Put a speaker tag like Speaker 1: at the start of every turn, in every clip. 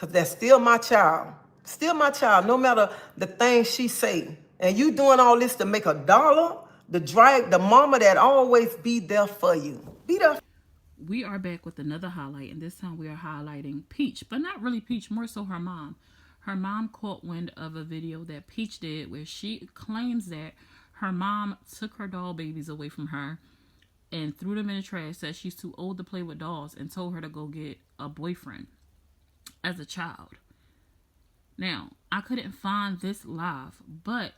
Speaker 1: because that's still my child. Still my child, no matter the things she say. And you doing all this to make $1, the mama that always be there for you. Be there.
Speaker 2: We are back with another highlight, and this time we are highlighting Peach, but not really Peach, more so her mom. Her mom caught wind of a video that Peach did where she claims that her mom took her doll babies away from her and threw them in the trash, said she's too old to play with dolls, and told her to go get a boyfriend as a child. Now, I couldn't find this live, but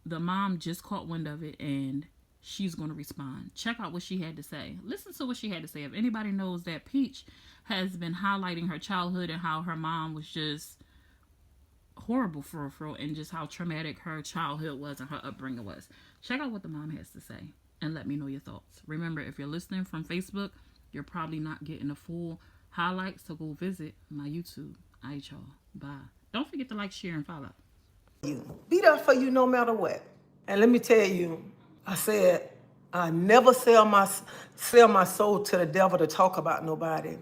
Speaker 2: the mom just caught wind of it and she's going to respond. Check out what she had to say. Listen to what she had to say. If anybody knows that Peach has been highlighting her childhood and how her mom was just horrible for her and just how traumatic her childhood was and her upbringing was. Check out what the mom has to say and let me know your thoughts. Remember, if you're listening from Facebook, you're probably not getting the full highlights, so go visit my YouTube. All right, y'all. Bye. Don't forget to like, share, and follow.
Speaker 1: Be there for you no matter what. And let me tell you, I said, I never sell my soul to the devil to talk about nobody.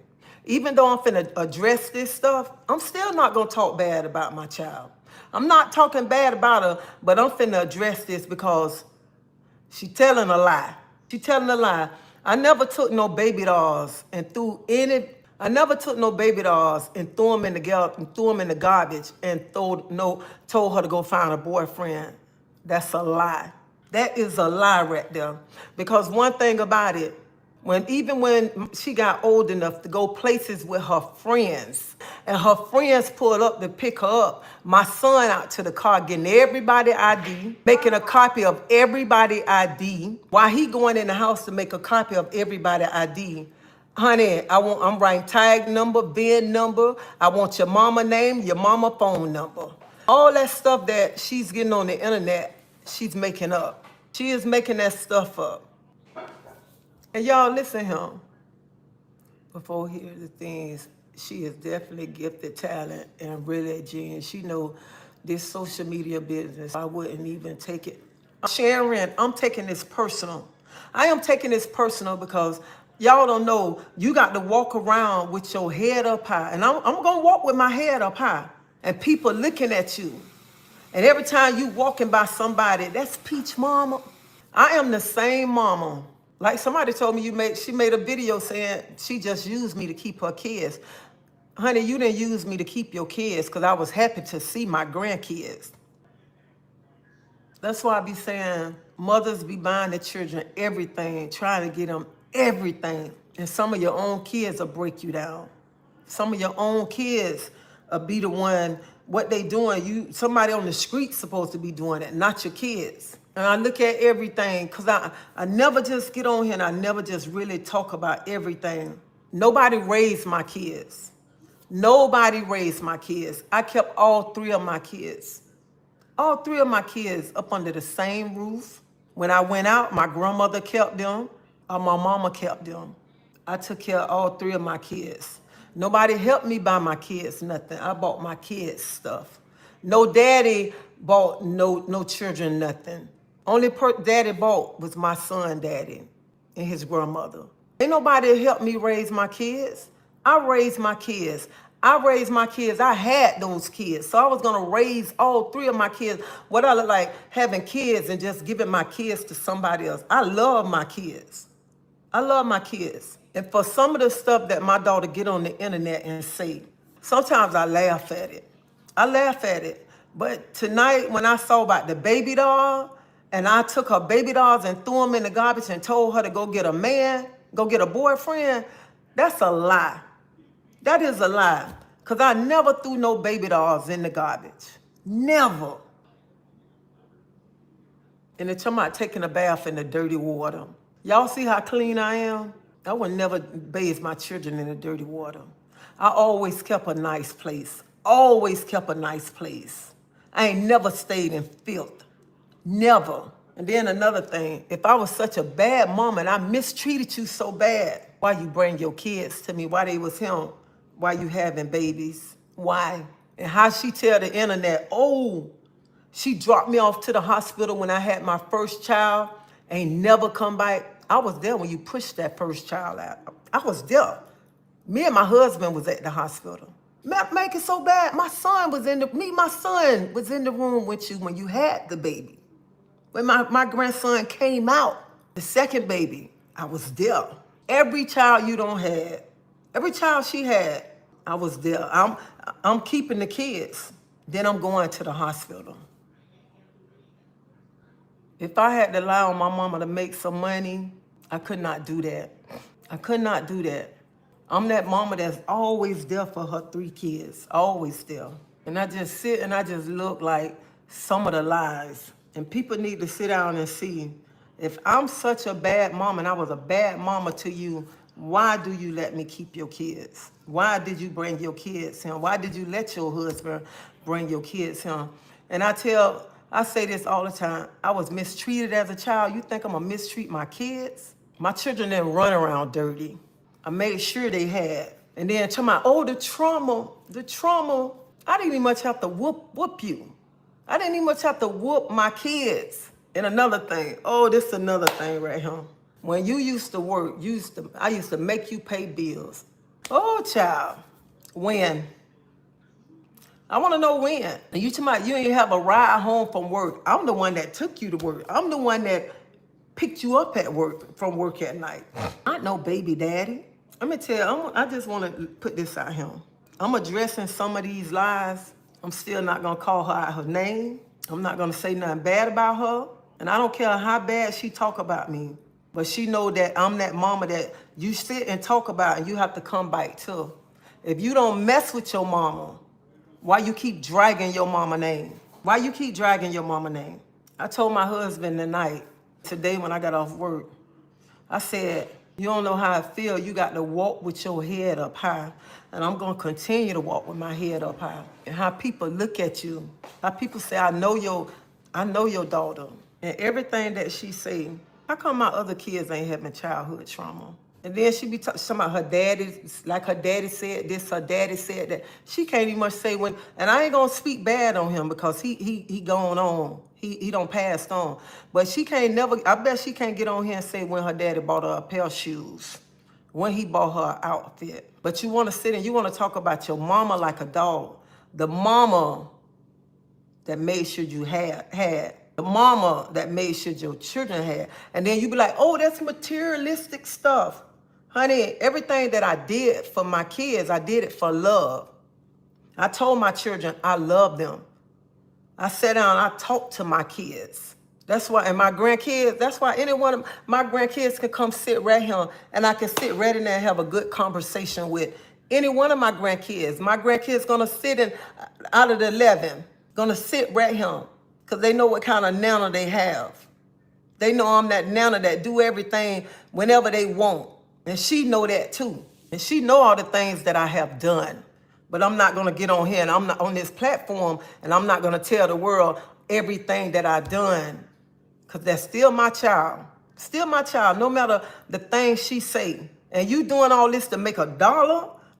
Speaker 1: Even though I'm finna address this stuff, I'm still not gonna talk bad about my child. I'm not talking bad about her, but I'm finna address this because she telling a lie. She telling a lie. I never took no baby dolls and threw any. I never took no baby dolls and threw them in the garbage and told her to go find a boyfriend. That's a lie. That is a lie right there. Because one thing about it, even when she got old enough to go places with her friends, and her friends pulled up to pick her up, my son out to the car getting everybody ID, making a copy of everybody ID, while he going in the house to make a copy of everybody ID. Honey, I'm writing tag number, VIN number. I want your mama name, your mama phone number. All that stuff that she's getting on the internet, she's making up. She is making that stuff up. And y'all listen to him. Before hearing the things, she is definitely gifted talent and really a genius. She know this social media business. I wouldn't even take it. Sharon, I'm taking this personal. I am taking this personal because y'all don't know, you got to walk around with your head up high. And I'm going to walk with my head up high. And people looking at you. And every time you walking by somebody, that's Peach mama. I am the same mama. Like somebody told me she made a video saying she just used me to keep her kids. Honey, you didn't use me to keep your kids because I was happy to see my grandkids. That's why I be saying mothers be buying their children everything, trying to get them everything. And some of your own kids will break you down. Some of your own kids will be the one, what they doing, somebody on the street supposed to be doing it, not your kids. And I look at everything, because I never just get on here and I never just really talk about everything. Nobody raised my kids. Nobody raised my kids. I kept all 3 of my kids. All 3 of my kids up under the same roof. When I went out, my grandmother kept them, or my mama kept them. I took care of all 3 of my kids. Nobody helped me buy my kids nothing. I bought my kids stuff. No daddy bought no children nothing. Only daddy bought was my son daddy and his grandmother. Ain't nobody helped me raise my kids. I raised my kids. I had those kids. So I was going to raise all 3 of my kids. What I look like having kids and just giving my kids to somebody else. I love my kids. I love my kids. And for some of the stuff that my daughter get on the internet and say, sometimes I laugh at it. But tonight when I saw about the baby doll, and I took her baby dolls and threw them in the garbage and told her to go get a man, go get a boyfriend, that's a lie. That is a lie. Because I never threw no baby dolls in the garbage. Never. And they're talking about taking a bath in the dirty water. Y'all see how clean I am? I would never bathe my children in the dirty water. I always kept a nice place. Always kept a nice place. I ain't never stayed in filth. Never. And then another thing, if I was such a bad mama and I mistreated you so bad, why you bring your kids to me? Why they was him? Why you having babies? Why? And how she tell the internet, oh, she dropped me off to the hospital when I had my first child, ain't never come back. I was there when you pushed that first child out. I was there. Me and my husband was at the hospital. Make it so bad. My son was in the room with you when you had the baby. When my grandson came out, the second baby, I was there. Every child you don't have, every child she had, I was there. I'm keeping the kids. Then I'm going to the hospital. If I had to allow my mama to make some money, I could not do that. I could not do that. I'm that mama that's always there for her 3 kids, always there. And I just sit and I just look like some of the lies. And people need to sit down and see, if I'm such a bad mama and I was a bad mama to you, why do you let me keep your kids? Why did you bring your kids here? Why did you let your husband bring your kids here? And I say this all the time. I was mistreated as a child. You think I'm gonna mistreat my kids? My children didn't run around dirty. I made sure they had. And then to my, the trauma, I didn't even much have to whoop you. I didn't even much have to whoop my kids. And another thing, this is another thing right here. When you used to work, I used to make you pay bills. Oh, child, when? I want to know when. And you talking about you ain't have a ride home from work. I'm the one that took you to work. I'm the one that picked you up at work from work at night. Not no baby daddy. Let me tell you, I just want to put this out here. I'm addressing some of these lies. I'm still not going to call her out her name. I'm not going to say nothing bad about her. And I don't care how bad she talk about me. But she know that I'm that mama that you sit and talk about and you have to come back to. If you don't mess with your mama, why you keep dragging your mama name? Why you keep dragging your mama name? I told my husband today when I got off work, I said, you don't know how I feel. You got to walk with your head up high. And I'm going to continue to walk with my head up high. And how people look at you. How people say, I know your daughter. And everything that she say, how come my other kids ain't having childhood trauma? And then she be talking about her daddy, like her daddy said this, her daddy said that. She can't even much say when, and I ain't gonna speak bad on him because he gone on. He don't passed on. But she can't never, I bet she can't get on here and say when her daddy bought her a pair of shoes, when he bought her an outfit. But you wanna sit and you wanna talk about your mama like a dog. The mama that made sure you had. The mama that made sure your children had. And then you be like, that's materialistic stuff. Honey, everything that I did for my kids, I did it for love. I told my children I love them. I sat down, I talked to my kids. That's why, and my grandkids, that's why any one of my grandkids can come sit right here and I can sit right in there and have a good conversation with any one of my grandkids. My grandkids gonna sit in, out of the 11, gonna sit right here because they know what kind of nana they have. They know I'm that nana that do everything whenever they want. And she know that too. And she know all the things that I have done. But I'm not going to get on here and I'm not on this platform and I'm not going to tell the world everything that I've done. Because that's still my child. Still my child, no matter the things she say. And you doing all this to make $1?